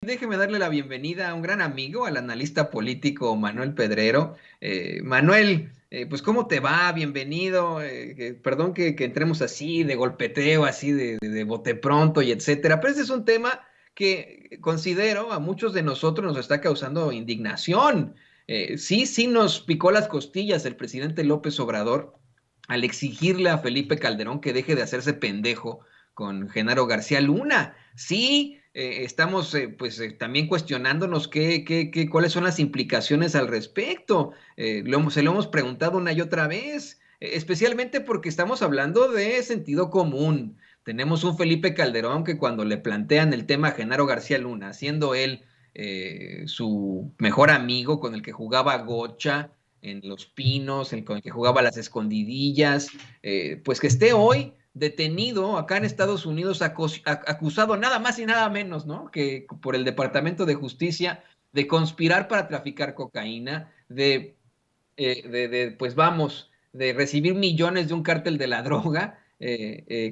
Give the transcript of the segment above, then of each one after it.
Déjeme darle la bienvenida a un gran amigo, al analista político Manuel Pedrero. Manuel, pues ¿cómo te va? Bienvenido. Perdón que entremos así de golpeteo, así de bote pronto y etcétera, pero ese es un tema que considero a muchos de nosotros nos está causando indignación. Sí nos picó las costillas el presidente López Obrador al exigirle a Felipe Calderón que deje de hacerse pendejo con Genaro García Luna. Sí, estamos también cuestionándonos cuáles son las implicaciones al respecto. Se lo hemos preguntado una y otra vez, especialmente porque estamos hablando de sentido común. Tenemos un Felipe Calderón que cuando le plantean el tema a Genaro García Luna, siendo él su mejor amigo con el que jugaba gocha en Los Pinos, con el que jugaba las escondidillas, pues que esté hoy detenido acá en Estados Unidos, acusado nada más y nada menos, ¿no? Que por el Departamento de Justicia de conspirar para traficar cocaína, pues vamos, de recibir millones de un cártel de la droga.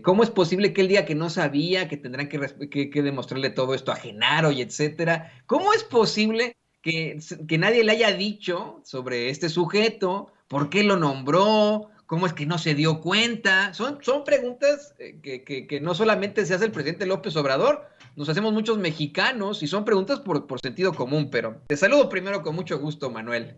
¿Cómo es posible que él diga que no sabía, que tendrán que demostrarle todo esto a Genaro y etcétera? ¿Cómo es posible que nadie le haya dicho sobre este sujeto? ¿Por qué lo nombró? ¿Cómo es que no se dio cuenta? Son preguntas que no solamente se hace el presidente López Obrador, nos hacemos muchos mexicanos y son preguntas por sentido común, pero te saludo primero con mucho gusto, Manuel.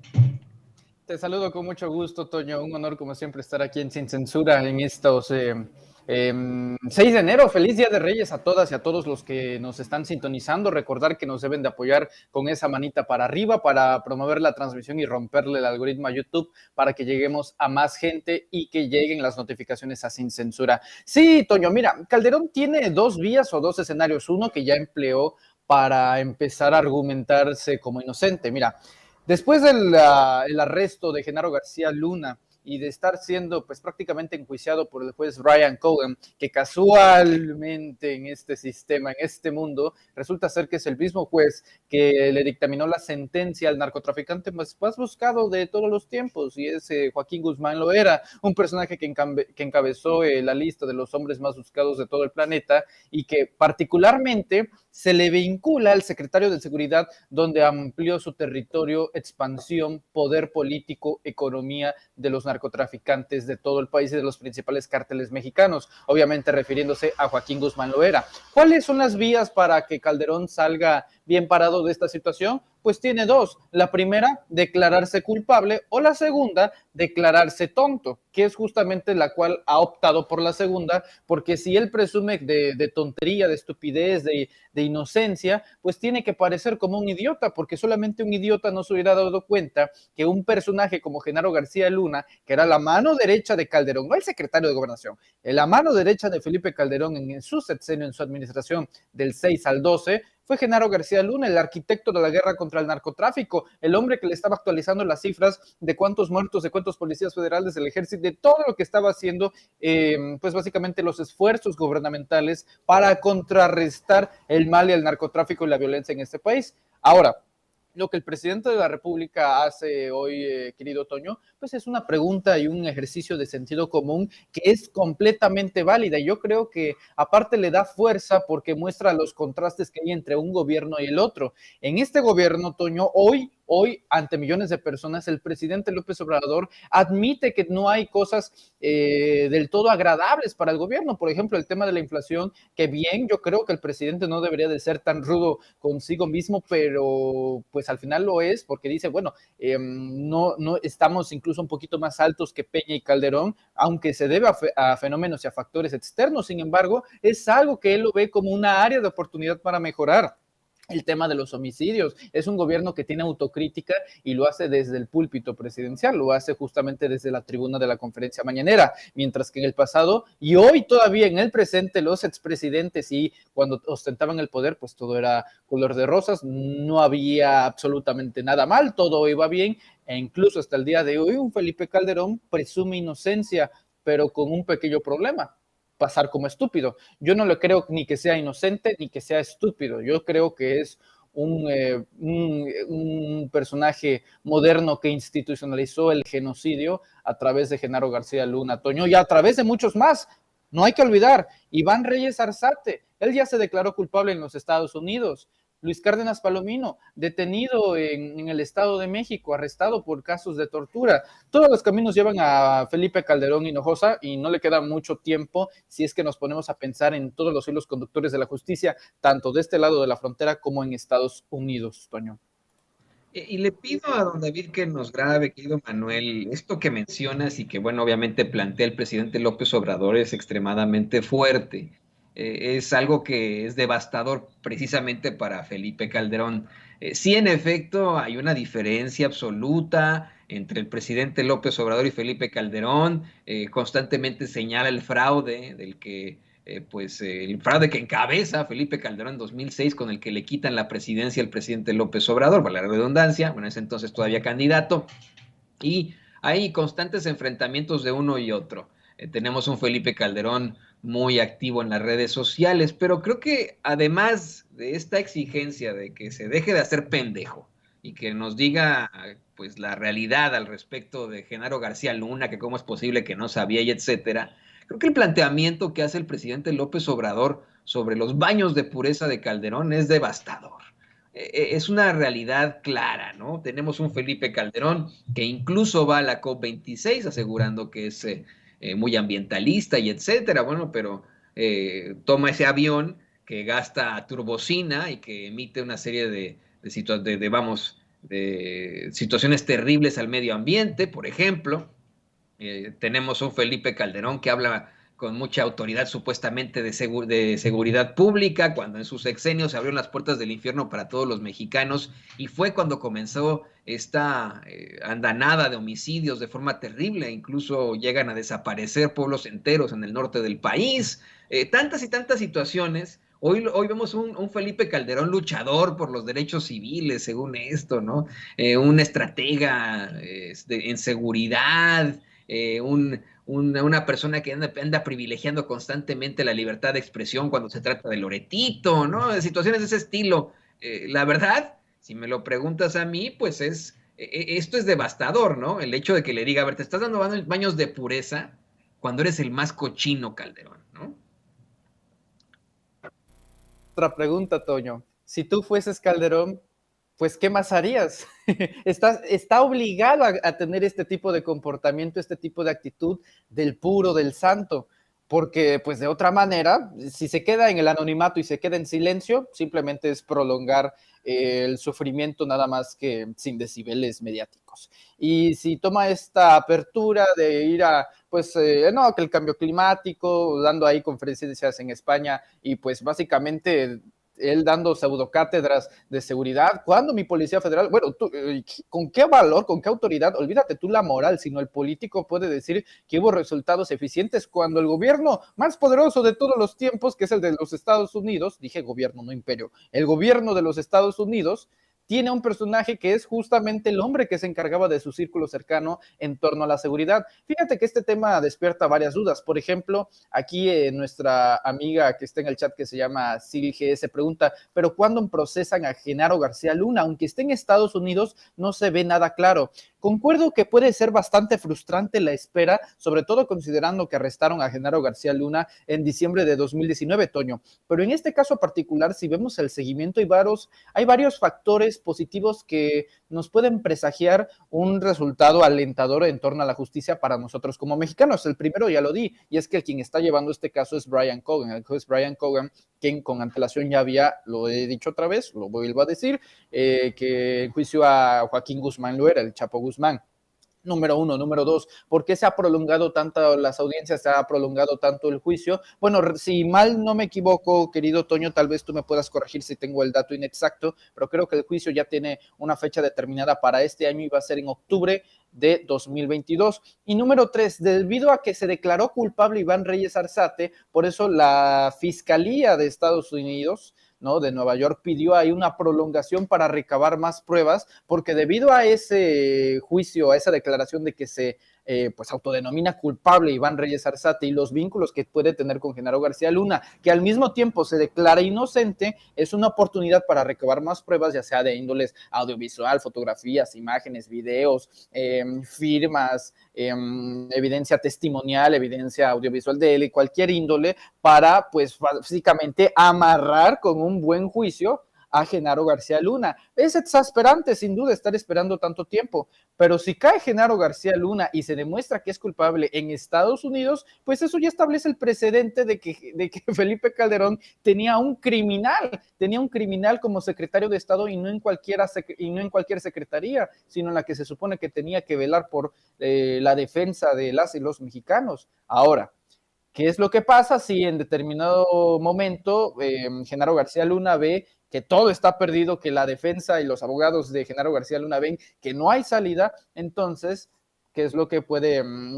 Te saludo con mucho gusto, Toño. Un honor, como siempre, estar aquí en Sin Censura en estos 6 de enero. Feliz Día de Reyes a todas y a todos los que nos están sintonizando. Recordar que nos deben de apoyar con esa manita para arriba para promover la transmisión y romperle el algoritmo a YouTube para que lleguemos a más gente y que lleguen las notificaciones a Sin Censura. Sí, Toño, mira, Calderón tiene 2 vías o 2 escenarios. Uno que ya empleó para empezar a argumentarse como inocente. Mira, después del el arresto de Genaro García Luna y de estar siendo pues prácticamente enjuiciado por el juez Ryan Cohen, que casualmente en este sistema, en este mundo, resulta ser que es el mismo juez que le dictaminó la sentencia al narcotraficante más buscado de todos los tiempos, y es Joaquín Guzmán Loera, un personaje que encabezó la lista de los hombres más buscados de todo el planeta y que particularmente se le vincula al secretario de Seguridad, donde amplió su territorio, expansión, poder político, economía de los narcotraficantes de todo el país y de los principales cárteles mexicanos, obviamente refiriéndose a Joaquín Guzmán Loera. ¿Cuáles son las vías para que Calderón salga bien parado de esta situación? Pues tiene 2. La primera, declararse culpable, o la segunda, declararse tonto, que es justamente la cual ha optado por la segunda, porque si él presume de tontería, de estupidez, de inocencia, pues tiene que parecer como un idiota, porque solamente un idiota no se hubiera dado cuenta que un personaje como Genaro García Luna, que era la mano derecha de Calderón, no el secretario de Gobernación, la mano derecha de Felipe Calderón en su sexenio, en su administración del 6 al 12, fue Genaro García Luna, el arquitecto de la guerra contra el narcotráfico, el hombre que le estaba actualizando las cifras de cuántos muertos, de cuántos policías federales del ejército, de todo lo que estaba haciendo, pues básicamente los esfuerzos gubernamentales para contrarrestar el mal y el narcotráfico y la violencia en este país. Ahora, lo que el presidente de la República hace hoy, querido Toño, pues es una pregunta y un ejercicio de sentido común que es completamente válida. Y yo creo que aparte le da fuerza porque muestra los contrastes que hay entre un gobierno y el otro. En este gobierno, Toño, hoy, ante millones de personas, el presidente López Obrador admite que no hay cosas del todo agradables para el gobierno. Por ejemplo, el tema de la inflación, que bien, yo creo que el presidente no debería de ser tan rudo consigo mismo, pero pues al final lo es, porque dice, bueno, no estamos incluso un poquito más altos que Peña y Calderón, aunque se debe a fenómenos y a factores externos. Sin embargo, es algo que él lo ve como una área de oportunidad para mejorar. El tema de los homicidios, es un gobierno que tiene autocrítica y lo hace desde el púlpito presidencial, lo hace justamente desde la tribuna de la conferencia mañanera, mientras que en el pasado y hoy todavía en el presente los expresidentes y cuando ostentaban el poder pues todo era color de rosas, no había absolutamente nada mal, todo iba bien e incluso hasta el día de hoy un Felipe Calderón presume inocencia, pero con un pequeño problema: pasar como estúpido. Yo no le creo ni que sea inocente ni que sea estúpido. Yo creo que es un personaje moderno que institucionalizó el genocidio a través de Genaro García Luna, Toño, y a través de muchos más. No hay que olvidar, Iván Reyes Arzate, él ya se declaró culpable en los Estados Unidos, Luis Cárdenas Palomino, detenido en el Estado de México, arrestado por casos de tortura. Todos los caminos llevan a Felipe Calderón Hinojosa y no le queda mucho tiempo si es que nos ponemos a pensar en todos los hilos conductores de la justicia, tanto de este lado de la frontera como en Estados Unidos, Toño. Y le pido a don David que nos grabe, querido Manuel, esto que mencionas y que, bueno, obviamente plantea el presidente López Obrador es extremadamente fuerte. Es algo que es devastador precisamente para Felipe Calderón. Sí, en efecto, hay una diferencia absoluta entre el presidente López Obrador y Felipe Calderón. Constantemente señala el fraude del que el fraude que encabeza Felipe Calderón en 2006, con el que le quitan la presidencia al presidente López Obrador, para la redundancia, bueno, en ese entonces todavía candidato, y hay constantes enfrentamientos de uno y otro. Tenemos un Felipe Calderón muy activo en las redes sociales, pero creo que además de esta exigencia de que se deje de hacer pendejo y que nos diga pues la realidad al respecto de Genaro García Luna, que cómo es posible que no sabía y etcétera, creo que el planteamiento que hace el presidente López Obrador sobre los baños de pureza de Calderón es devastador. Es una realidad clara, ¿no? Tenemos un Felipe Calderón que incluso va a la COP26 asegurando que es muy ambientalista y etcétera, bueno, pero toma ese avión que gasta turbocina y que emite una serie de situaciones terribles al medio ambiente, por ejemplo. Tenemos un Felipe Calderón que habla con mucha autoridad supuestamente de seguridad pública, cuando en sus sexenios se abrieron las puertas del infierno para todos los mexicanos, y fue cuando comenzó esta andanada de homicidios de forma terrible, incluso llegan a desaparecer pueblos enteros en el norte del país, tantas y tantas situaciones. Hoy vemos un Felipe Calderón luchador por los derechos civiles, según esto, ¿no? Un estratega en seguridad, una persona que anda privilegiando constantemente la libertad de expresión cuando se trata de Loretito, ¿no? De situaciones de ese estilo. La verdad, si me lo preguntas a mí, pues esto es devastador, ¿no? El hecho de que le diga, a ver, te estás dando baños de pureza cuando eres el más cochino, Calderón, ¿no? Otra pregunta, Toño. Si tú fueses Calderón, pues, ¿qué más harías? Está obligado a tener este tipo de comportamiento, este tipo de actitud del puro, del santo, porque pues de otra manera, si se queda en el anonimato y se queda en silencio, simplemente es prolongar el sufrimiento nada más que sin decibeles mediáticos. Y si toma esta apertura de ir a, pues, no, que el cambio climático, dando ahí conferencias en España y pues básicamente él dando pseudocátedras de seguridad, cuando mi Policía Federal, bueno, tú, ¿con qué valor, con qué autoridad? Olvídate tú la moral, sino el político puede decir que hubo resultados eficientes cuando el gobierno más poderoso de todos los tiempos, que es el de los Estados Unidos, dije gobierno, no imperio, el gobierno de los Estados Unidos, tiene un personaje que es justamente el hombre que se encargaba de su círculo cercano en torno a la seguridad. Fíjate que este tema despierta varias dudas. Por ejemplo, aquí nuestra amiga que está en el chat que se llama SilGS pregunta, ¿pero cuándo procesan a Genaro García Luna? Aunque esté en Estados Unidos, no se ve nada claro. Concuerdo que puede ser bastante frustrante la espera, sobre todo considerando que arrestaron a Genaro García Luna en diciembre de 2019, Toño. Pero en este caso particular, si vemos el seguimiento, hay varios factores positivos que nos pueden presagiar un resultado alentador en torno a la justicia para nosotros como mexicanos. El primero ya lo di, y es que quien está llevando este caso es Brian Cogan, el juez Brian Cogan, quien con antelación ya había, lo he dicho otra vez, lo vuelvo a decir, que en juicio a Joaquín Guzmán Loera, el Chapo Guzmán. Número uno. Número dos, ¿por qué se ha prolongado tanto las audiencias, se ha prolongado tanto el juicio? Bueno, si mal no me equivoco, querido Toño, tal vez tú me puedas corregir si tengo el dato inexacto, pero creo que el juicio ya tiene una fecha determinada para este año y va a ser en octubre de 2022. Y número tres, debido a que se declaró culpable Iván Reyes Arzate, por eso la Fiscalía de Estados Unidos, ¿no?, de Nueva York pidió ahí una prolongación para recabar más pruebas, porque debido a ese juicio, a esa declaración de que se pues autodenomina culpable Iván Reyes Arzate y los vínculos que puede tener con Genaro García Luna, que al mismo tiempo se declara inocente, es una oportunidad para recabar más pruebas, ya sea de índoles audiovisual, fotografías, imágenes, videos, firmas, evidencia testimonial, evidencia audiovisual de él y cualquier índole, para pues básicamente amarrar con un buen juicio a Genaro García Luna. Es exasperante, sin duda, estar esperando tanto tiempo, pero si cae Genaro García Luna y se demuestra que es culpable en Estados Unidos, pues eso ya establece el precedente de que Felipe Calderón tenía un criminal como secretario de Estado y no en cualquier secretaría, sino en la que se supone que tenía que velar por la defensa de las y los mexicanos. Ahora, ¿qué es lo que pasa si en determinado momento Genaro García Luna ve que todo está perdido, que la defensa y los abogados de Genaro García Luna ven que no hay salida? Entonces, ¿qué es lo que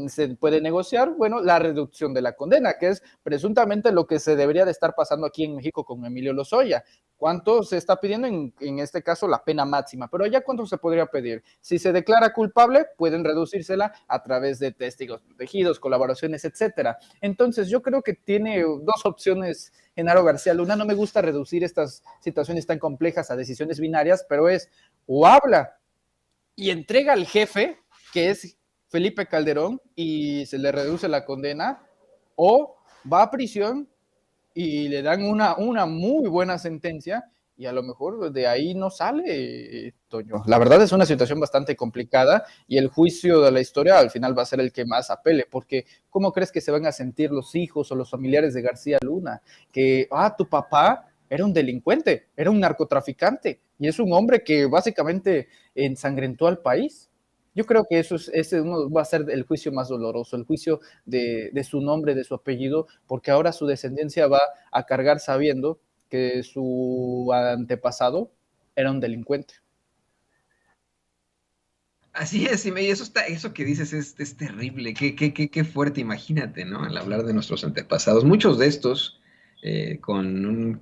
se puede negociar? Bueno, la reducción de la condena, que es presuntamente lo que se debería de estar pasando aquí en México con Emilio Lozoya. ¿Cuánto se está pidiendo? En este caso, la pena máxima. Pero ya, ¿cuánto se podría pedir? Si se declara culpable, pueden reducírsela a través de testigos protegidos, colaboraciones, etcétera. Entonces, yo creo que tiene dos opciones Genaro García Luna. No me gusta reducir estas situaciones tan complejas a decisiones binarias, pero es o habla y entrega al jefe, que es Felipe Calderón, y se le reduce la condena, o va a prisión y le dan una muy buena sentencia y a lo mejor de ahí no sale, Toño. La verdad es una situación bastante complicada y el juicio de la historia al final va a ser el que más apele, porque ¿cómo crees que se van a sentir los hijos o los familiares de García Luna? Que, tu papá era un delincuente, era un narcotraficante y es un hombre que básicamente ensangrentó al país. Yo creo que ese va a ser el juicio más doloroso, el juicio de su nombre, de su apellido, porque ahora su descendencia va a cargar sabiendo que su antepasado era un delincuente. Así es, y eso que dices es terrible, qué fuerte, imagínate, ¿no? Al hablar de nuestros antepasados, muchos de estos con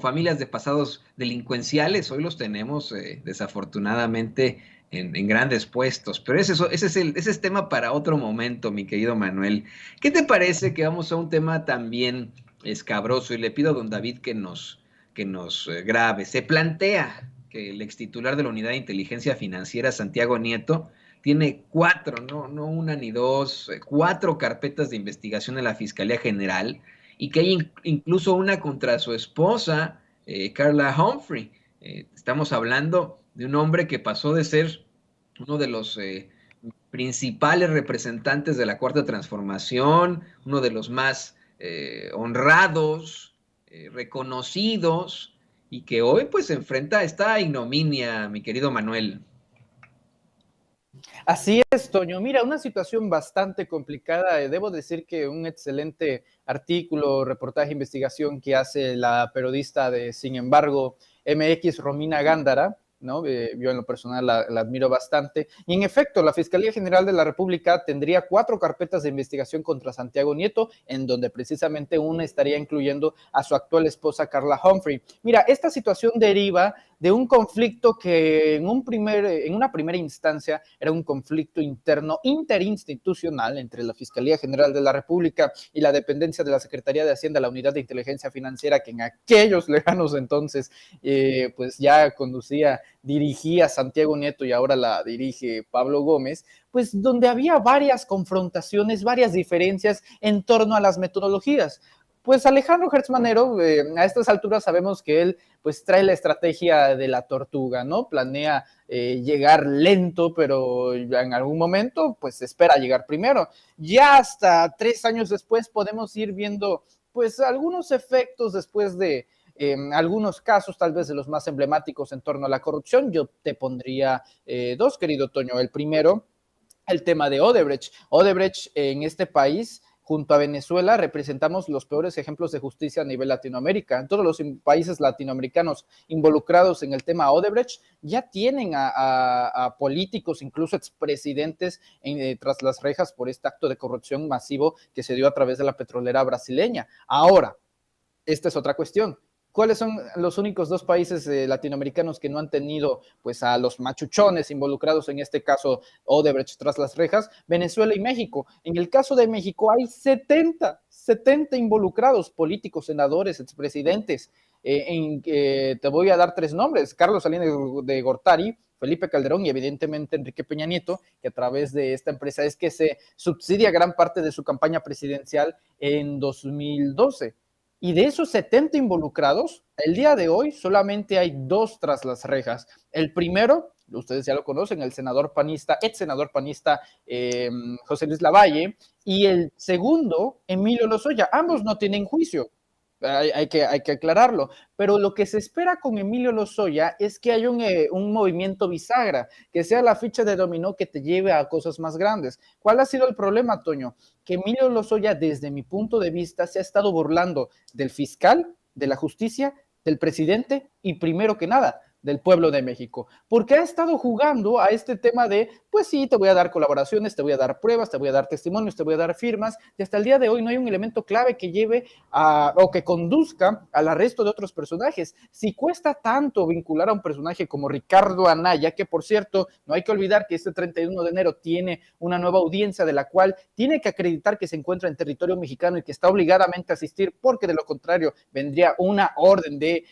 familias de pasados delincuenciales, hoy los tenemos desafortunadamente en grandes puestos, pero ese es tema para otro momento, mi querido Manuel. ¿Qué te parece que vamos a un tema también escabroso? Y le pido a don David que nos grabe. Se plantea que el extitular de la Unidad de Inteligencia Financiera, Santiago Nieto, tiene cuatro, no una ni dos, cuatro carpetas de investigación en la Fiscalía General y que hay incluso una contra su esposa, Carla Humphrey. Estamos hablando de un hombre que pasó de ser uno de los principales representantes de la Cuarta Transformación, uno de los más honrados, reconocidos, y que hoy pues se enfrenta a esta ignominia, mi querido Manuel. Así es, Toño. Mira, una situación bastante complicada. Debo decir que un excelente artículo, reportaje, investigación que hace la periodista de Sin embargo MX, Romina Gándara, ¿no? Yo en lo personal la admiro bastante. Y en efecto, la Fiscalía General de la República tendría 4 carpetas de investigación contra Santiago Nieto, en donde precisamente una estaría incluyendo a su actual esposa, Carla Humphrey. Mira, esta situación deriva de un conflicto que en una primera instancia era un conflicto interno interinstitucional entre la Fiscalía General de la República y la dependencia de la Secretaría de Hacienda, la Unidad de Inteligencia Financiera, que en aquellos lejanos entonces pues ya dirigía Santiago Nieto y ahora la dirige Pablo Gómez, pues donde había varias confrontaciones, varias diferencias en torno a las metodologías. Pues Alejandro Gertz Manero, a estas alturas sabemos que él pues trae la estrategia de la tortuga, ¿no? Planea llegar lento, pero en algún momento pues espera llegar primero. Ya hasta 3 años después podemos ir viendo pues algunos efectos después de algunos casos, tal vez de los más emblemáticos en torno a la corrupción. Yo te pondría 2, querido Toño. El primero, el tema de Odebrecht. Odebrecht en este país, junto a Venezuela, representamos los peores ejemplos de justicia a nivel Latinoamérica. Todos los países latinoamericanos involucrados en el tema Odebrecht ya tienen a políticos, incluso expresidentes, tras las rejas por este acto de corrupción masivo que se dio a través de la petrolera brasileña. Ahora, esta es otra cuestión. ¿Cuáles son los únicos 2 países latinoamericanos que no han tenido pues a los machuchones involucrados en este caso Odebrecht tras las rejas? Venezuela y México. En el caso de México hay 70 involucrados, políticos, senadores, expresidentes. Te voy a dar 3 nombres: Carlos Salinas de Gortari, Felipe Calderón y evidentemente Enrique Peña Nieto, que a través de esta empresa es que se subsidia gran parte de su campaña presidencial en 2012. Y de esos 70 involucrados, el día de hoy solamente hay 2 tras las rejas. El primero, ustedes ya lo conocen, el senador panista, ex senador panista José Luis Lavalle, y el segundo, Emilio Lozoya. Ambos no tienen juicio. Hay que aclararlo, pero lo que se espera con Emilio Lozoya es que haya un movimiento bisagra, que sea la ficha de dominó que te lleve a cosas más grandes. ¿Cuál ha sido el problema, Toño? Que Emilio Lozoya, desde mi punto de vista, se ha estado burlando del fiscal, de la justicia, del presidente y, primero que nada, del pueblo de México, porque ha estado jugando a este tema de, pues sí, te voy a dar colaboraciones, te voy a dar pruebas, te voy a dar testimonios, te voy a dar firmas, y hasta el día de hoy no hay un elemento clave que lleve o que conduzca al arresto de otros personajes. Si cuesta tanto vincular a un personaje como Ricardo Anaya, que por cierto, no hay que olvidar que este 31 de enero tiene una nueva audiencia de la cual tiene que acreditar que se encuentra en territorio mexicano y que está obligadamente a asistir, porque de lo contrario vendría una orden de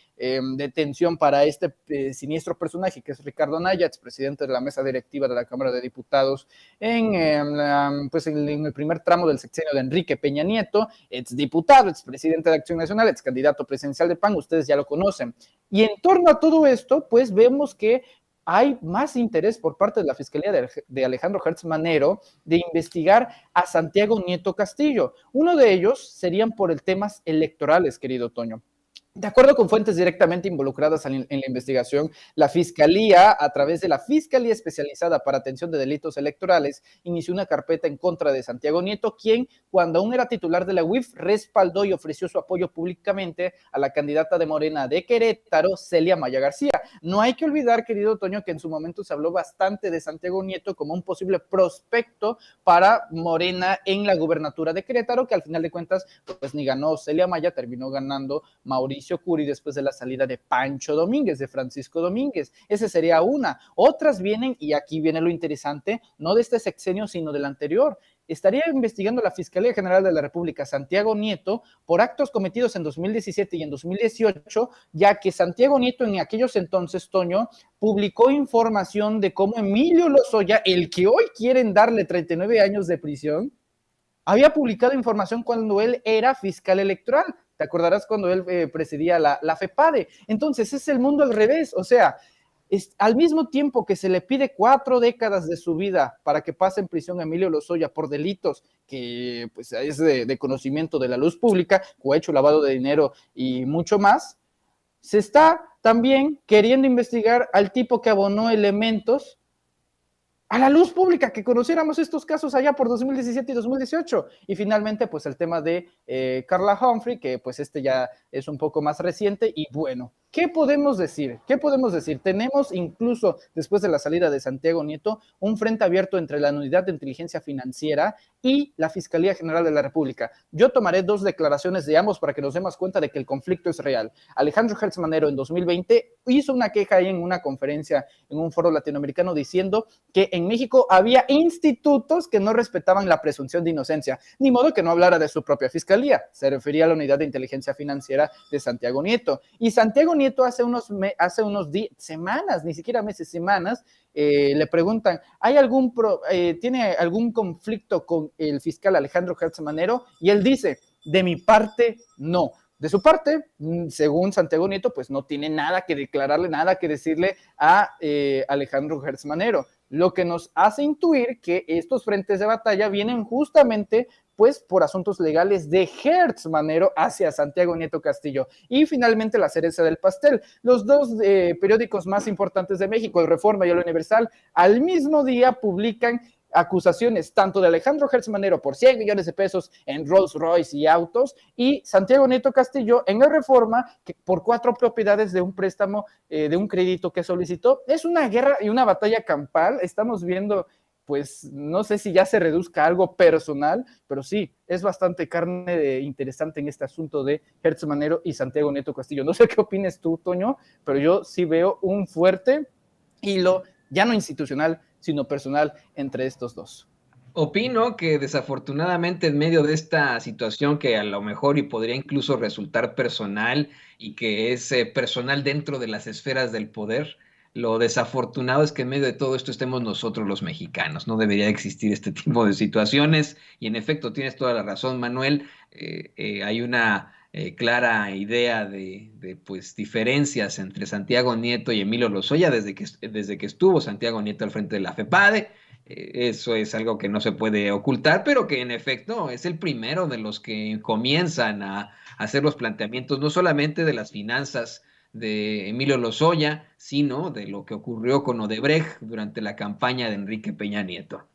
detención para este siniestro personaje que es Ricardo Anaya, expresidente de la mesa directiva de la Cámara de Diputados en el primer tramo del sexenio de Enrique Peña Nieto, exdiputado, expresidente de Acción Nacional, excandidato presidencial de PAN, ustedes ya lo conocen. Y en torno a todo esto, pues vemos que hay más interés por parte de la Fiscalía de Alejandro Hertz Manero de investigar a Santiago Nieto Castillo. Uno de ellos serían por el temas electorales, querido Toño. De acuerdo con fuentes directamente involucradas en la investigación, la Fiscalía, a través de la Fiscalía Especializada para Atención de Delitos Electorales, inició una carpeta en contra de Santiago Nieto, quien, cuando aún era titular de la UIF, respaldó y ofreció su apoyo públicamente a la candidata de Morena de Querétaro, Celia Maya García. No hay que olvidar, querido Toño, que en su momento se habló bastante de Santiago Nieto como un posible prospecto para Morena en la gubernatura de Querétaro, que al final de cuentas, pues ni ganó Celia Maya, terminó ganando Mauricio Curi después de la salida de Pancho Domínguez, de Francisco Domínguez. Esa sería una. Otras vienen, y aquí viene lo interesante, no de este sexenio, sino del anterior. Estaría investigando la Fiscalía General de la República Santiago Nieto por actos cometidos en 2017 y en 2018, ya que Santiago Nieto en aquellos entonces, Toño, publicó información de cómo Emilio Lozoya, el que hoy quieren darle 39 años de prisión, había publicado información cuando él era fiscal electoral. ¿Te acordarás cuando él presidía la FEPADE? Entonces es el mundo al revés, o sea, al mismo tiempo que se le pide 4 décadas de su vida para que pase en prisión a Emilio Lozoya por delitos que pues, es de conocimiento de la luz pública, cohecho, lavado de dinero y mucho más, se está también queriendo investigar al tipo que abonó elementos a la luz pública, que conociéramos estos casos allá por 2017 y 2018. Y finalmente, pues el tema de Carla Humphrey, que pues este ya es un poco más reciente. Y bueno, ¿qué podemos decir? ¿Qué podemos decir? Tenemos incluso, después de la salida de Santiago Nieto, un frente abierto entre la Unidad de Inteligencia Financiera y la Fiscalía General de la República. Yo tomaré 2 declaraciones de ambos para que nos demos cuenta de que el conflicto es real. Alejandro Hertz Manero en 2020 hizo una queja ahí en una conferencia, en un foro latinoamericano, diciendo que en México había institutos que no respetaban la presunción de inocencia, ni modo que no hablara de su propia fiscalía. Se refería a la Unidad de Inteligencia Financiera de Santiago Nieto. Y Santiago Nieto hace unos semanas, ni siquiera meses, semanas, le preguntan, ¿tiene algún conflicto con el fiscal Alejandro Hertz Manero? Y él dice, de mi parte, no. De su parte, según Santiago Nieto, pues no tiene nada que declararle, nada que decirle a Alejandro Hertz Manero, lo que nos hace intuir que estos frentes de batalla vienen justamente pues por asuntos legales de Hertz Manero hacia Santiago Nieto Castillo. Y finalmente la cereza del pastel, los 2 periódicos más importantes de México, el Reforma y el Universal, al mismo día publican acusaciones tanto de Alejandro Hertz Manero por 100 millones de pesos en Rolls Royce y autos, y Santiago Nieto Castillo en el Reforma que por 4 propiedades de un préstamo, de un crédito que solicitó. Es una guerra y una batalla campal. Estamos viendo, pues no sé si ya se reduzca a algo personal, pero sí, es bastante carne interesante en este asunto de Hertz Manero y Santiago Nieto Castillo. No sé qué opines tú, Toño, pero yo sí veo un fuerte hilo, ya no institucional, sino personal entre estos 2. Opino que desafortunadamente en medio de esta situación que a lo mejor y podría incluso resultar personal y que es personal dentro de las esferas del poder, lo desafortunado es que en medio de todo esto estemos nosotros los mexicanos. No debería existir este tipo de situaciones y en efecto tienes toda la razón, Manuel. Hay una clara idea de pues diferencias entre Santiago Nieto y Emilio Lozoya desde que estuvo Santiago Nieto al frente de la FEPADE. Eso es algo que no se puede ocultar, pero que en efecto es el primero de los que comienzan a hacer los planteamientos, no solamente de las finanzas de Emilio Lozoya, sino de lo que ocurrió con Odebrecht durante la campaña de Enrique Peña Nieto.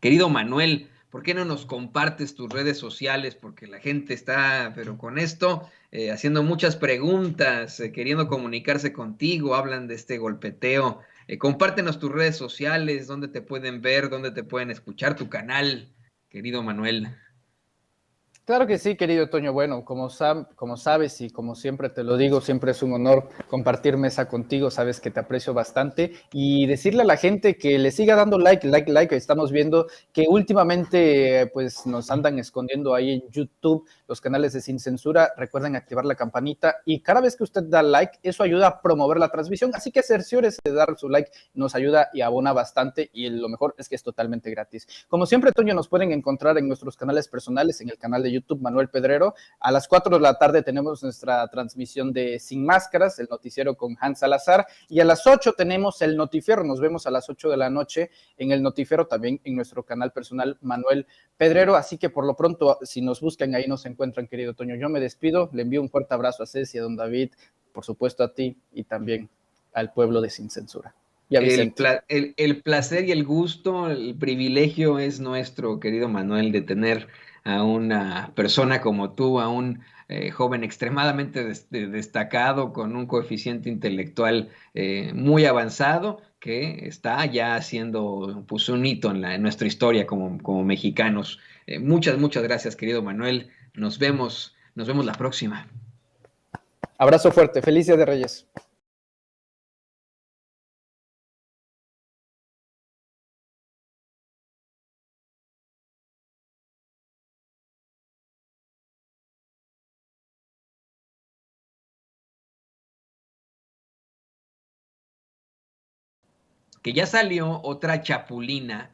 Querido Manuel, ¿por qué no nos compartes tus redes sociales? Porque la gente está, pero con esto, haciendo muchas preguntas, queriendo comunicarse contigo, hablan de este golpeteo. Compártenos tus redes sociales, dónde te pueden ver, dónde te pueden escuchar, tu canal, querido Manuel. Claro que sí, querido Toño. Bueno, como sabes y como siempre te lo digo, siempre es un honor compartir mesa contigo, sabes que te aprecio bastante y decirle a la gente que le siga dando like. Estamos viendo que últimamente pues nos andan escondiendo ahí en YouTube los canales de Sin Censura. Recuerden activar la campanita y cada vez que usted da like, eso ayuda a promover la transmisión. Así que cerciórese de dar su like, nos ayuda y abona bastante y lo mejor es que es totalmente gratis. Como siempre, Toño, nos pueden encontrar en nuestros canales personales, en el canal de YouTube Manuel Pedrero. A las 4 de la tarde tenemos nuestra transmisión de Sin Máscaras, el noticiero con Hans Salazar, y a las 8 tenemos el Notifierro. Nos vemos a las 8 de la noche en el Notifierro, también en nuestro canal personal Manuel Pedrero. Así que por lo pronto, si nos buscan, ahí nos encuentran, querido Toño. Yo me despido, le envío un fuerte abrazo a Ceci, a don David, por supuesto a ti y también al pueblo de Sin Censura. El placer y el gusto, el privilegio es nuestro, querido Manuel, de tener a una persona como tú, a un joven extremadamente destacado, con un coeficiente intelectual muy avanzado, que está ya haciendo pues, un hito en nuestra historia como mexicanos. Muchas gracias, querido Manuel. Nos vemos la próxima. Abrazo fuerte, feliz Día de Reyes. Que ya salió otra chapulina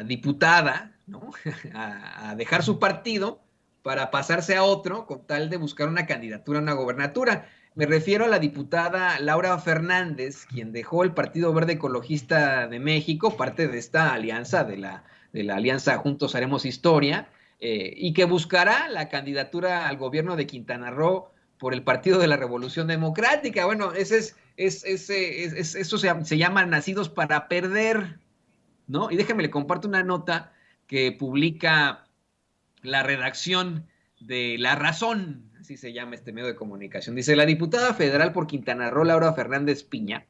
diputada, ¿no? a dejar su partido para pasarse a otro con tal de buscar una candidatura a una gobernatura. Me refiero a la diputada Laura Fernández, quien dejó el Partido Verde Ecologista de México, parte de esta alianza, de la alianza Juntos Haremos Historia, y que buscará la candidatura al gobierno de Quintana Roo por el Partido de la Revolución Democrática. Bueno, eso se llama Nacidos para Perder, ¿no? Y déjame le comparto una nota que publica la redacción de La Razón, así se llama este medio de comunicación. Dice, la diputada federal por Quintana Roo, Laura Fernández Piña,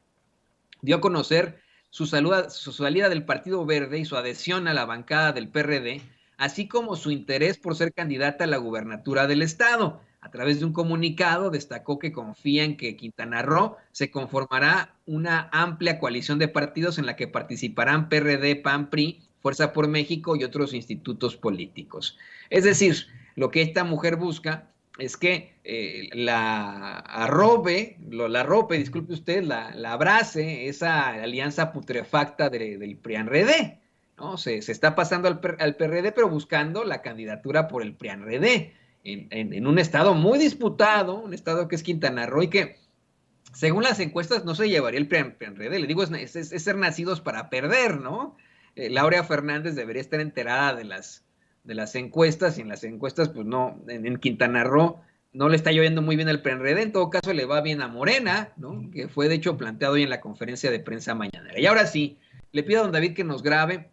dio a conocer su salida del Partido Verde y su adhesión a la bancada del PRD, así como su interés por ser candidata a la gubernatura del estado. A través de un comunicado destacó que confía en que Quintana Roo se conformará una amplia coalición de partidos en la que participarán PRD, PAN, PRI, Fuerza por México y otros institutos políticos. Es decir, lo que esta mujer busca es que la arrope, disculpe usted, la abrace esa alianza putrefacta del PRIAN-RD, ¿no? Se está pasando al PRD, pero buscando la candidatura por el PRIAN-RD en un estado muy disputado, un estado que es Quintana Roo y que según las encuestas no se llevaría el PRIAN-RD. Le digo, es ser nacidos para perder, ¿no? Laura Fernández debería estar enterada de las encuestas y en las encuestas, pues no, en Quintana Roo no le está lloviendo muy bien al PRD, en todo caso le va bien a Morena, ¿no? Que fue de hecho planteado hoy en la conferencia de prensa mañanera. Y ahora sí, le pido a don David que nos grabe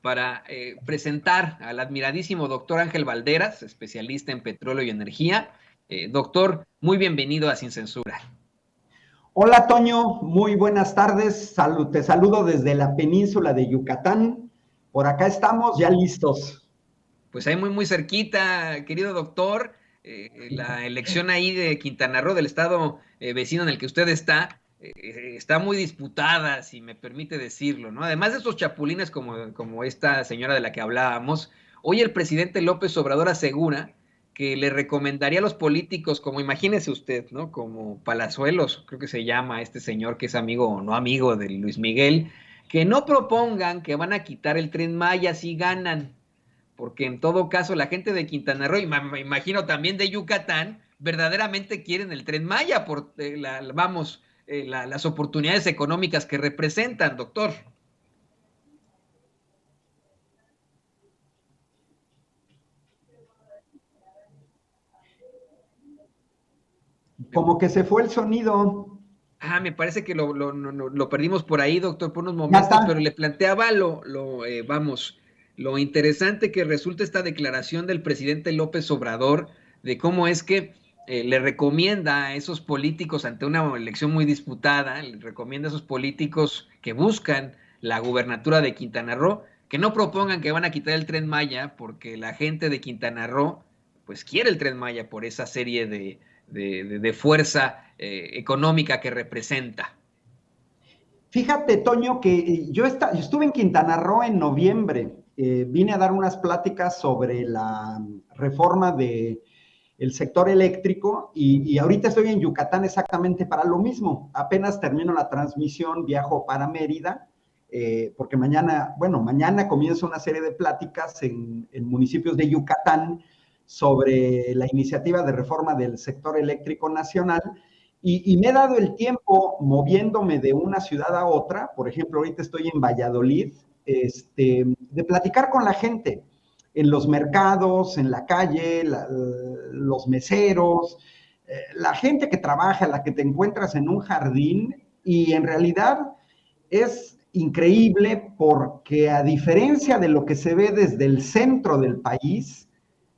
para presentar al admiradísimo doctor Ángel Valderas, especialista en petróleo y energía. Doctor, muy bienvenido a Sin Censura. Hola Toño, muy buenas tardes. Te saludo desde la península de Yucatán. Por acá estamos ya listos. Pues ahí muy cerquita, querido doctor, la elección ahí de Quintana Roo, del estado vecino en el que usted está muy disputada, si me permite decirlo, ¿no? Además de estos chapulines como esta señora de la que hablábamos, hoy el presidente López Obrador asegura que le recomendaría a los políticos, como imagínese usted, ¿no? Como Palazuelos, creo que se llama este señor que es amigo o no amigo de Luis Miguel, que no propongan que van a quitar el Tren Maya si ganan, porque en todo caso la gente de Quintana Roo, y me imagino también de Yucatán, verdaderamente quieren el Tren Maya por, las oportunidades económicas que representan, doctor. Como que se fue el sonido. Me parece que lo perdimos por ahí, doctor, por unos Ya momentos, está. pero le planteaba lo interesante que resulta esta declaración del presidente López Obrador de cómo es que le recomienda a esos políticos ante una elección muy disputada, le recomienda a esos políticos que buscan la gubernatura de Quintana Roo, que no propongan que van a quitar el Tren Maya, porque la gente de Quintana Roo, pues quiere el Tren Maya por esa serie de fuerza económica que representa. Fíjate, Toño, que yo estuve en Quintana Roo en noviembre. Vine a dar unas pláticas sobre la reforma del sector eléctrico y ahorita estoy en Yucatán exactamente para lo mismo. Apenas termino la transmisión, viajo para Mérida, porque mañana comienza una serie de pláticas en municipios de Yucatán sobre la iniciativa de reforma del sector eléctrico nacional. Y me he dado el tiempo moviéndome de una ciudad a otra, por ejemplo, ahorita estoy en Valladolid, de platicar con la gente en los mercados, en la calle, los meseros, la gente que trabaja, la que te encuentras en un jardín, y en realidad es increíble porque a diferencia de lo que se ve desde el centro del país,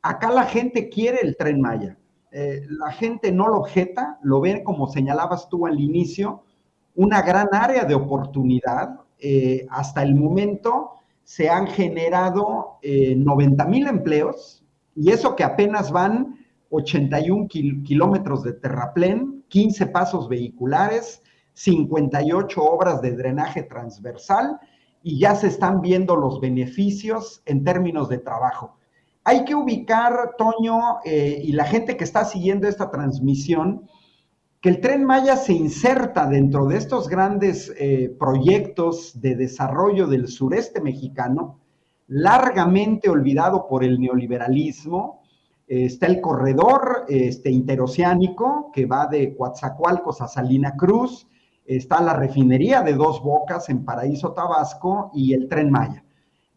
acá la gente quiere el Tren Maya. La gente no lo objeta, lo ven, como señalabas tú al inicio, una gran área de oportunidad. Hasta el momento se han generado 90,000 empleos, y eso que apenas van 81 kilómetros de terraplén, 15 pasos vehiculares, 58 obras de drenaje transversal, y ya se están viendo los beneficios en términos de trabajo. Hay que ubicar, Toño, y la gente que está siguiendo esta transmisión, que el Tren Maya se inserta dentro de estos grandes proyectos de desarrollo del sureste mexicano, largamente olvidado por el neoliberalismo. Está el corredor interoceánico que va de Coatzacoalcos a Salina Cruz, está la refinería de Dos Bocas en Paraíso, Tabasco, y el Tren Maya.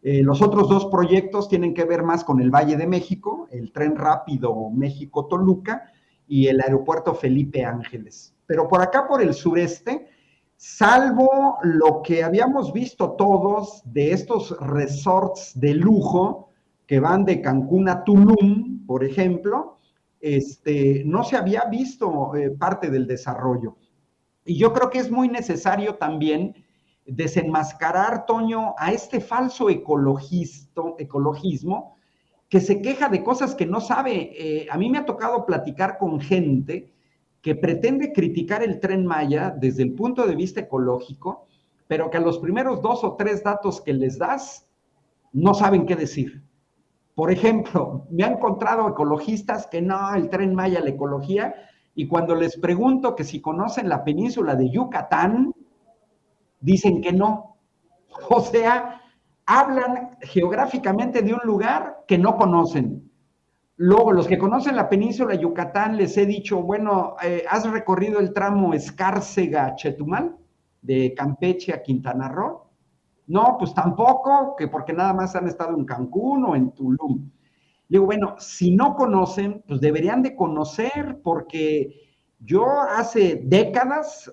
Los otros dos proyectos tienen que ver más con el Valle de México, el Tren Rápido México-Toluca y el Aeropuerto Felipe Ángeles. Pero por acá, por el sureste, salvo lo que habíamos visto todos de estos resorts de lujo que van de Cancún a Tulum, por ejemplo, no se había visto parte del desarrollo. Y yo creo que es muy necesario también desenmascarar, Toño, a este falso ecologismo que se queja de cosas que no sabe. A mí me ha tocado platicar con gente que pretende criticar el Tren Maya desde el punto de vista ecológico, pero que a los primeros 2 o 3 datos que les das no saben qué decir. Por ejemplo, me han encontrado ecologistas que no, el Tren Maya, la ecología, y cuando les pregunto que si conocen la península de Yucatán, dicen que no. O sea, hablan geográficamente de un lugar que no conocen. Luego, los que conocen la península de Yucatán, les he dicho, bueno, ¿has recorrido el tramo Escárcega-Chetumal, de Campeche a Quintana Roo? No, pues tampoco, que porque nada más han estado en Cancún o en Tulum. Digo, bueno, si no conocen, pues deberían de conocer, porque yo hace décadas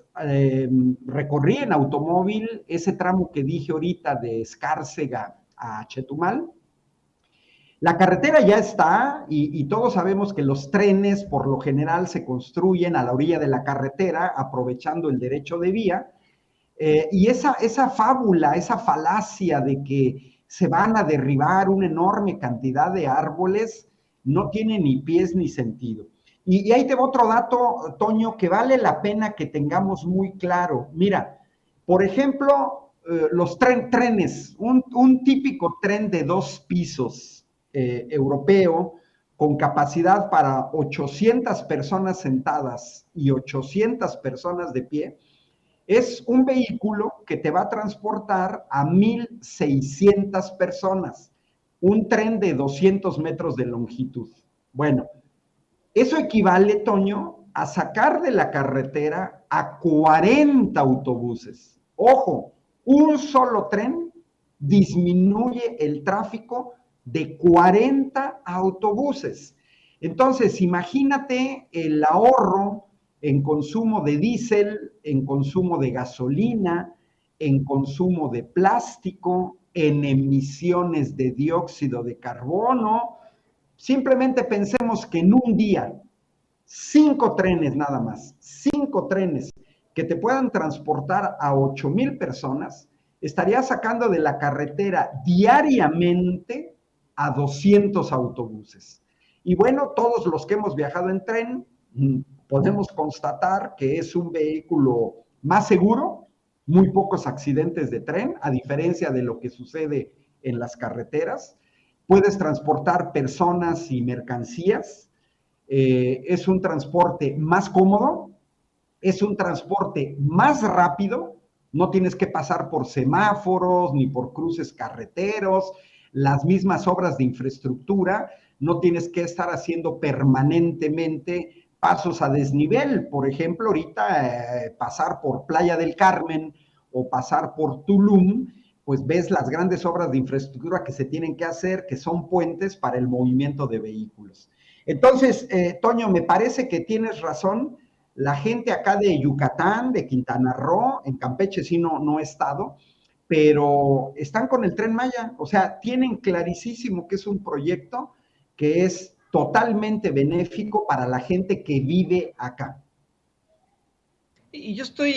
recorrí en automóvil ese tramo que dije ahorita de Escárcega a Chetumal. La carretera ya está y todos sabemos que los trenes por lo general se construyen a la orilla de la carretera aprovechando el derecho de vía, y esa fábula, esa falacia de que se van a derribar una enorme cantidad de árboles no tiene ni pies ni sentido. Y ahí te va otro dato, Toño, que vale la pena que tengamos muy claro. Mira, por ejemplo, los trenes, un típico tren de 2 pisos europeo con capacidad para 800 personas sentadas y 800 personas de pie, es un vehículo que te va a transportar a 1,600 personas. un tren de 200 metros de longitud. Bueno, eso equivale, Toño, a sacar de la carretera a 40 autobuses. Ojo, un solo tren disminuye el tráfico de 40 autobuses. Entonces, imagínate el ahorro en consumo de diésel, en consumo de gasolina, en consumo de plástico, en emisiones de dióxido de carbono. Simplemente pensemos que en un día, 5 trenes nada más, 5 trenes que te puedan transportar a 8,000 personas, estaría sacando de la carretera diariamente a 200 autobuses. Y bueno, todos los que hemos viajado en tren, podemos constatar que es un vehículo más seguro, muy pocos accidentes de tren, a diferencia de lo que sucede en las carreteras. Puedes transportar personas y mercancías. Es un transporte más cómodo, es un transporte más rápido, no tienes que pasar por semáforos ni por cruces carreteros, las mismas obras de infraestructura, no tienes que estar haciendo permanentemente pasos a desnivel. Por ejemplo, ahorita pasar por Playa del Carmen o pasar por Tulum, pues ves las grandes obras de infraestructura que se tienen que hacer, que son puentes para el movimiento de vehículos. Entonces, Toño, me parece que tienes razón. La gente acá de Yucatán, de Quintana Roo, en Campeche sí no he estado, pero están con el Tren Maya. O sea, tienen clarísimo que es un proyecto que es totalmente benéfico para la gente que vive acá. Y yo estoy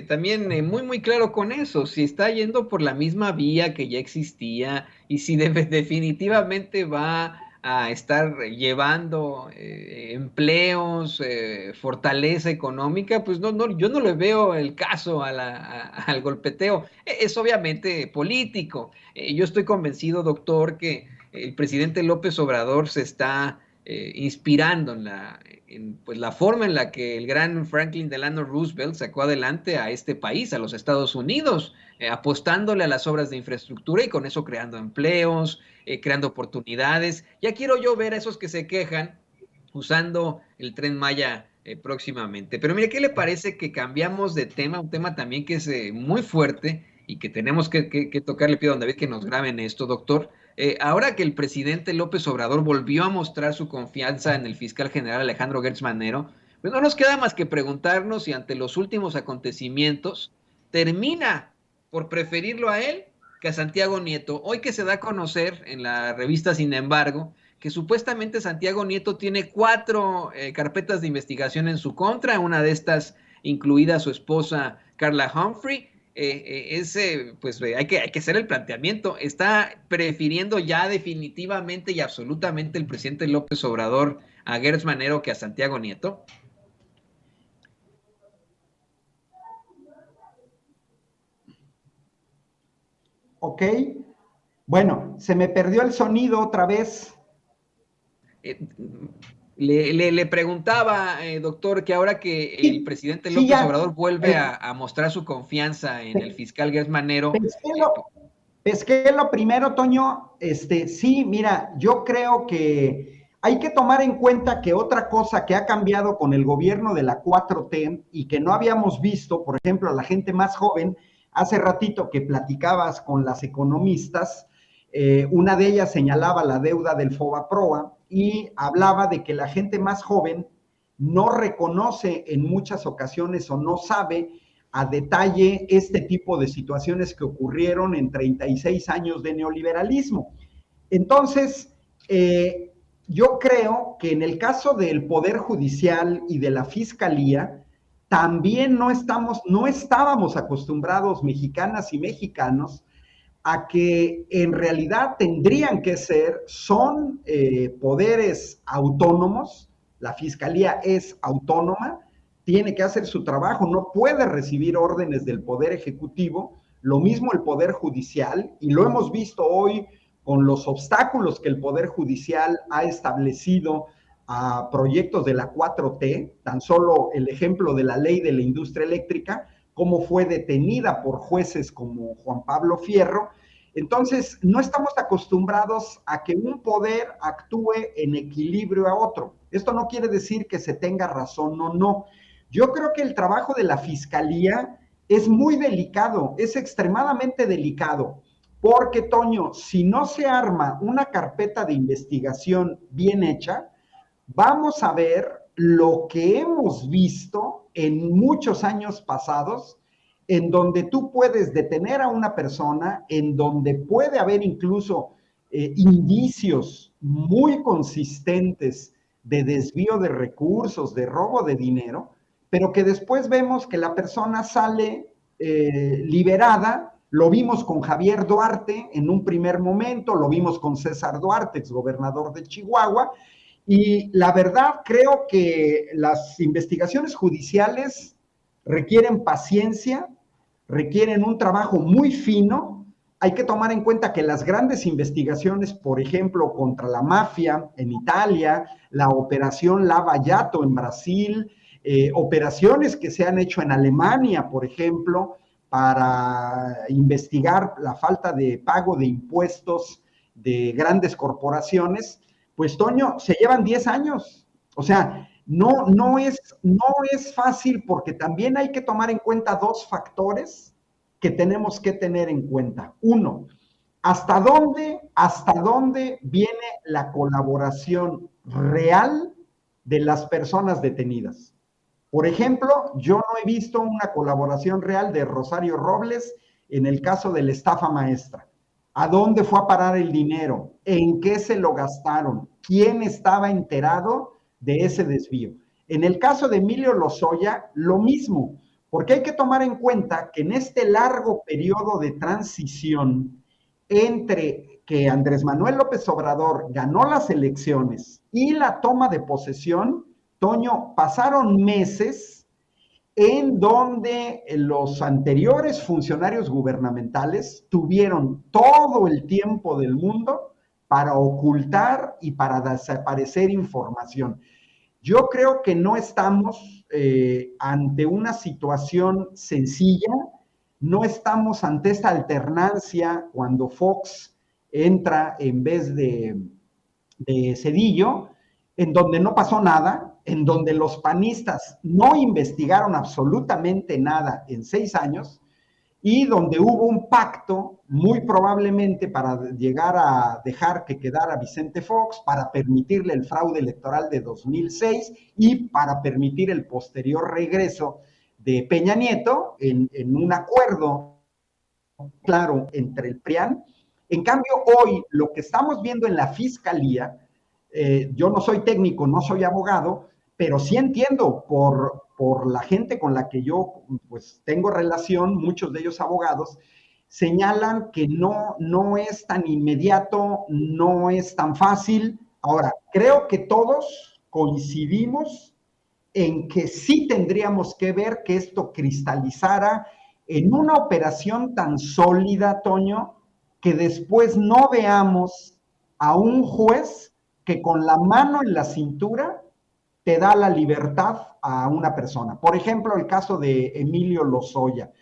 también muy claro con eso. Si está yendo por la misma vía que ya existía y si definitivamente va a estar llevando empleos, fortaleza económica, pues yo no le veo el caso al golpeteo. Es obviamente político. Yo estoy convencido, doctor, que el presidente López Obrador se está inspirando pues, la forma en la que el gran Franklin Delano Roosevelt sacó adelante a este país, a los Estados Unidos, apostándole a las obras de infraestructura y con eso creando empleos, creando oportunidades. Ya quiero yo ver a esos que se quejan usando el Tren Maya próximamente. Pero mire, ¿qué le parece que cambiamos de tema? Un tema también que es muy fuerte y que tenemos que tocar. Le pido a don David que nos graben esto, doctor. Ahora que el presidente López Obrador volvió a mostrar su confianza en el fiscal general Alejandro Gertz Manero, pues no nos queda más que preguntarnos si ante los últimos acontecimientos termina por preferirlo a él que a Santiago Nieto. Hoy que se da a conocer en la revista Sin embargo, que supuestamente Santiago Nieto tiene 4 carpetas de investigación en su contra, una de estas incluida su esposa Carla Humphrey. Pues hay que hacer el planteamiento. ¿Está prefiriendo ya definitivamente y absolutamente el presidente López Obrador a Gertz Manero que a Santiago Nieto? Ok. Bueno, se me perdió el sonido otra vez. Le preguntaba, doctor, que ahora que el presidente López Obrador vuelve a mostrar su confianza en el fiscal Gertz Manero. Pesqué lo primero, Toño. Sí, mira, yo creo que hay que tomar en cuenta que otra cosa que ha cambiado con el gobierno de la 4T y que no habíamos visto, por ejemplo, a la gente más joven, hace ratito que platicabas con las economistas, una de ellas señalaba la deuda del FOBAPROA y hablaba de que la gente más joven no reconoce en muchas ocasiones o no sabe a detalle este tipo de situaciones que ocurrieron en 36 años de neoliberalismo. Entonces, yo creo que en el caso del Poder Judicial y de la Fiscalía, también no estábamos acostumbrados, mexicanas y mexicanos, a que en realidad tendrían que son poderes autónomos. La Fiscalía es autónoma, tiene que hacer su trabajo, no puede recibir órdenes del Poder Ejecutivo, lo mismo el Poder Judicial, y lo hemos visto hoy con los obstáculos que el Poder Judicial ha establecido a proyectos de la 4T, tan solo el ejemplo de la ley de la industria eléctrica, cómo fue detenida por jueces como Juan Pablo Fierro. Entonces, no estamos acostumbrados a que un poder actúe en equilibrio a otro. Esto no quiere decir que se tenga razón o no. Yo creo que el trabajo de la fiscalía es muy delicado, es extremadamente delicado, porque, Toño, si no se arma una carpeta de investigación bien hecha, vamos a ver lo que hemos visto en muchos años pasados, en donde tú puedes detener a una persona, en donde puede haber incluso indicios muy consistentes de desvío de recursos, de robo de dinero, pero que después vemos que la persona sale liberada. Lo vimos con Javier Duarte en un primer momento, lo vimos con César Duarte, exgobernador de Chihuahua, y la verdad creo que las investigaciones judiciales requieren paciencia, requieren un trabajo muy fino. Hay que tomar en cuenta que las grandes investigaciones, por ejemplo, contra la mafia en Italia, la operación Lava Jato en Brasil, operaciones que se han hecho en Alemania, por ejemplo, para investigar la falta de pago de impuestos de grandes corporaciones, pues, Toño, se llevan 10 años. O sea, no es fácil, porque también hay que tomar en cuenta dos factores que tenemos que tener en cuenta. Uno, ¿hasta dónde viene la colaboración real de las personas detenidas? Por ejemplo, yo no he visto una colaboración real de Rosario Robles en el caso de la estafa maestra. ¿A dónde fue a parar el dinero? ¿En qué se lo gastaron? ¿Quién estaba enterado de ese desvío? En el caso de Emilio Lozoya, lo mismo, porque hay que tomar en cuenta que en este largo periodo de transición entre que Andrés Manuel López Obrador ganó las elecciones y la toma de posesión, Toño, pasaron meses en donde los anteriores funcionarios gubernamentales tuvieron todo el tiempo del mundo para ocultar y para desaparecer información. Yo creo que no estamos ante una situación sencilla, no estamos ante esta alternancia cuando Fox entra en vez de Cedillo, en donde no pasó nada, en donde los panistas no investigaron absolutamente nada en 6 años, y donde hubo un pacto muy probablemente para llegar a dejar que quedara Vicente Fox, para permitirle el fraude electoral de 2006 y para permitir el posterior regreso de Peña Nieto en un acuerdo claro entre el PRIAN. En cambio, hoy lo que estamos viendo en la Fiscalía, yo no soy técnico, no soy abogado, pero sí entiendo por la gente con la que yo pues tengo relación, muchos de ellos abogados, señalan que no es tan inmediato, no es tan fácil. Ahora, creo que todos coincidimos en que sí tendríamos que ver que esto cristalizara en una operación tan sólida, Toño, que después no veamos a un juez que con la mano en la cintura te da la libertad a una persona. Por ejemplo, el caso de Emilio Lozoya.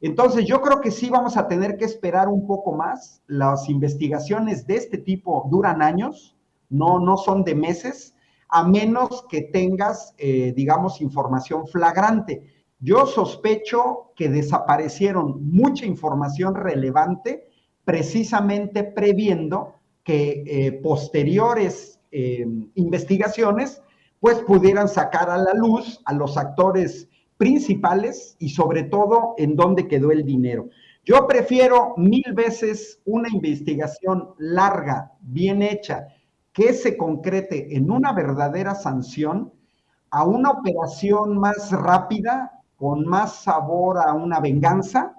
Entonces, yo creo que sí vamos a tener que esperar un poco más. Las investigaciones de este tipo duran años, no son de meses, a menos que tengas, digamos, información flagrante. Yo sospecho que desaparecieron mucha información relevante precisamente previendo que posteriores investigaciones pues pudieran sacar a la luz a los actores principales y sobre todo en dónde quedó el dinero. Yo prefiero 1000 veces una investigación larga, bien hecha, que se concrete en una verdadera sanción, a una operación más rápida, con más sabor a una venganza,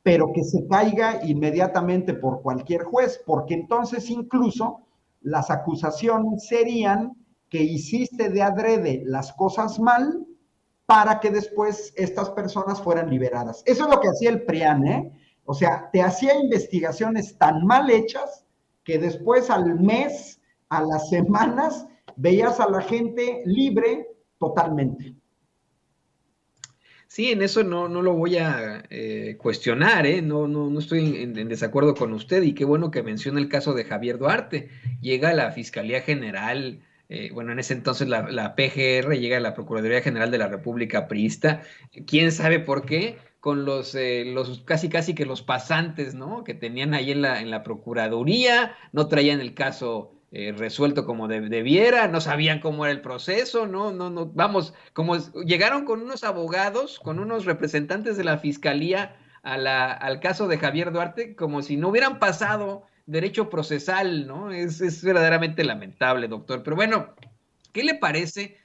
pero que se caiga inmediatamente por cualquier juez, porque entonces incluso las acusaciones serían que hiciste de adrede las cosas mal para que después estas personas fueran liberadas. Eso es lo que hacía el PRIAN, ¿eh? O sea, te hacía investigaciones tan mal hechas que después al mes, a las semanas, veías a la gente libre totalmente. Sí, en eso no lo voy a cuestionar, ¿eh? No estoy en desacuerdo con usted y qué bueno que menciona el caso de Javier Duarte. Llega a la Fiscalía General, bueno, en ese entonces la PGR, llega a la Procuraduría General de la República Priista, quién sabe por qué, con los casi que los pasantes, ¿no? Que tenían ahí en la Procuraduría, no traían el caso resuelto como debiera, no sabían cómo era el proceso, no, vamos, llegaron con unos abogados, con unos representantes de la fiscalía al caso de Javier Duarte, como si no hubieran pasado derecho procesal, ¿no? Es verdaderamente lamentable, doctor. Pero bueno, ¿qué le parece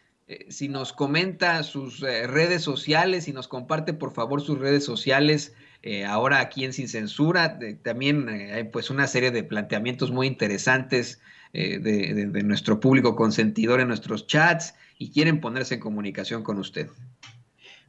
si nos comenta sus redes sociales, si nos comparte por favor sus redes sociales? Ahora aquí en Sin Censura también hay pues una serie de planteamientos muy interesantes de nuestro público consentidor en nuestros chats y quieren ponerse en comunicación con usted.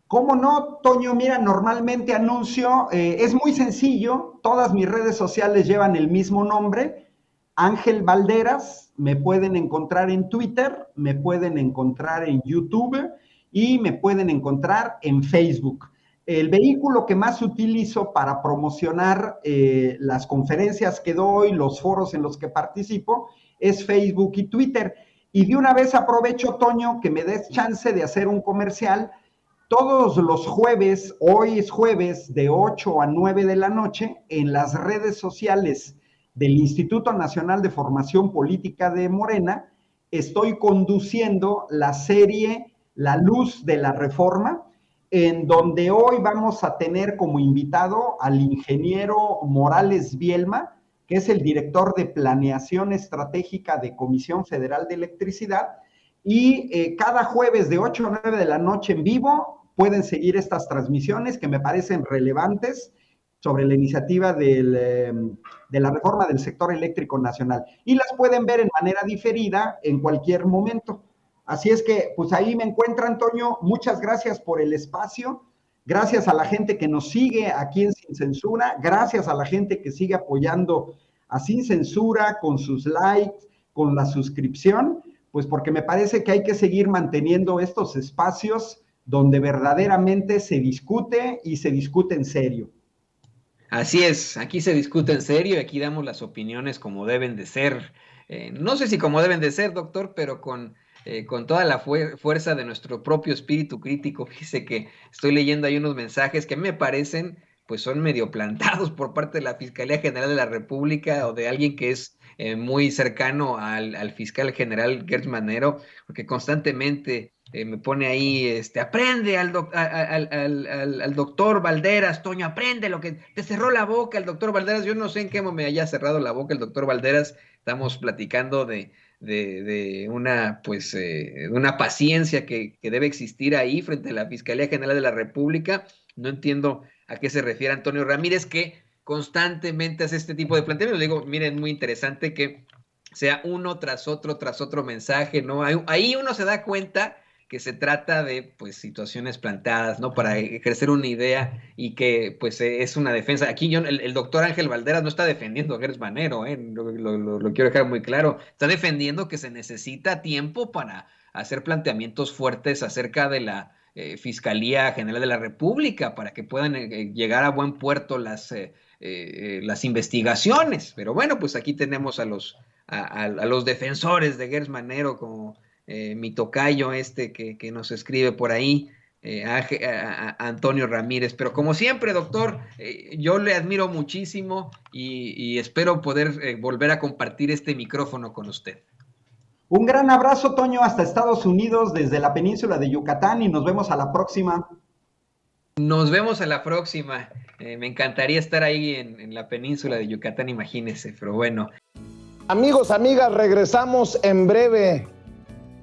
¿Cómo no, Toño? Mira, normalmente anuncio, es muy sencillo, todas mis redes sociales llevan el mismo nombre, Ángel Valderas, me pueden encontrar en Twitter, me pueden encontrar en YouTube y me pueden encontrar en Facebook. El vehículo que más utilizo para promocionar las conferencias que doy, los foros en los que participo, es Facebook y Twitter. Y de una vez aprovecho, Toño, que me des chance de hacer un comercial. Todos los jueves, hoy es jueves, de 8 a 9 de la noche, en las redes sociales del Instituto Nacional de Formación Política de Morena, estoy conduciendo la serie La Luz de la Reforma, en donde hoy vamos a tener como invitado al ingeniero Morales Bielma, que es el director de Planeación Estratégica de Comisión Federal de Electricidad, y cada jueves de 8 a 9 de la noche en vivo pueden seguir estas transmisiones que me parecen relevantes sobre la iniciativa de la reforma del sector eléctrico nacional. Y las pueden ver en manera diferida en cualquier momento. Así es que, pues ahí me encuentra, Antonio. Muchas gracias por el espacio. Gracias a la gente que nos sigue aquí en Sin Censura. Gracias a la gente que sigue apoyando a Sin Censura con sus likes, con la suscripción, pues porque me parece que hay que seguir manteniendo estos espacios donde verdaderamente se discute y se discute en serio. Así es, aquí se discute en serio, aquí damos las opiniones como deben de ser. No sé si como deben de ser, doctor, pero con toda la fuerza de nuestro propio espíritu crítico. Fíjese que estoy leyendo ahí unos mensajes que me parecen, pues son medio plantados por parte de la Fiscalía General de la República o de alguien que es muy cercano al fiscal general Gertz Manero, porque constantemente me pone ahí, aprende al doctor Valderas, Toño, aprende lo que te cerró la boca el doctor Valderas. Yo no sé en qué me haya cerrado la boca el doctor Valderas. Estamos platicando de una, pues, una paciencia que debe existir ahí frente a la Fiscalía General de la República. No entiendo a qué se refiere Antonio Ramírez, que constantemente hace este tipo de planteamientos. Digo, miren, muy interesante que sea uno tras otro mensaje, ¿no? Ahí uno se da cuenta que se trata de, pues, situaciones planteadas, ¿no? Para ejercer una idea y que, pues, es una defensa. Aquí el doctor Ángel Valderas no está defendiendo a Gertz Manero, lo quiero dejar muy claro. Está defendiendo que se necesita tiempo para hacer planteamientos fuertes acerca de la Fiscalía General de la República para que puedan llegar a buen puerto las investigaciones. Pero bueno, pues aquí tenemos a los defensores de Gertz Manero, como mi tocayo que nos escribe por ahí, a Antonio Ramírez. Pero como siempre, doctor, yo le admiro muchísimo y espero poder volver a compartir este micrófono con usted. Un gran abrazo, Toño, hasta Estados Unidos, desde la península de Yucatán, y nos vemos a la próxima. Nos vemos a la próxima. Me encantaría estar ahí en la península de Yucatán, imagínese, pero bueno. Amigos, amigas, regresamos en breve,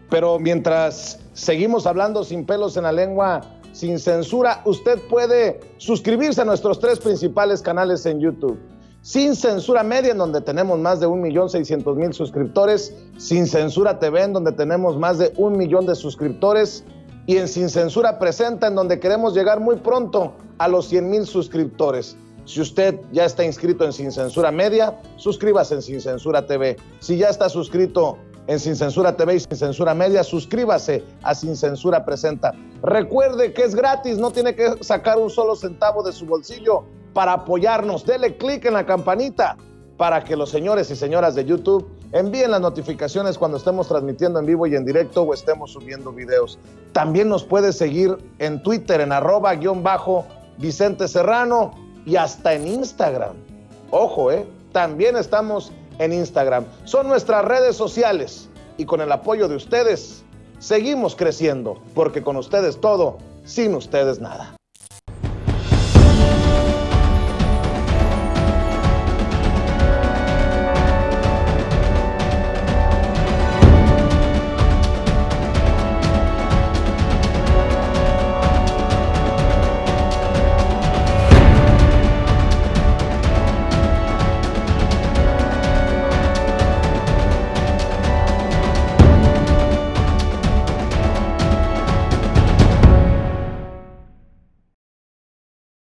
pero mientras seguimos hablando sin pelos en la lengua, sin censura, usted puede suscribirse a nuestros 3 principales canales en YouTube. Sin Censura Media, en donde tenemos más de 1.600.000 suscriptores, Sin Censura TV, en donde tenemos más de 1 millón de suscriptores, y en Sin Censura Presenta, en donde queremos llegar muy pronto a los 100,000 suscriptores. Si usted ya está inscrito en Sin Censura Media, suscríbase en Sin Censura TV. Si ya está suscrito en Sin Censura TV y Sin Censura Media. Suscríbase a Sin Censura Presenta. Recuerde que es gratis, no tiene que sacar un solo centavo de su bolsillo para apoyarnos. Dele clic en la campanita para que los señores y señoras de YouTube envíen las notificaciones cuando estemos transmitiendo en vivo y en directo o estemos subiendo videos. También nos puede seguir en Twitter en @Vicente Serrano y hasta en Instagram. Ojo, también estamos en Instagram. Son nuestras redes sociales y con el apoyo de ustedes seguimos creciendo, porque con ustedes todo, sin ustedes nada.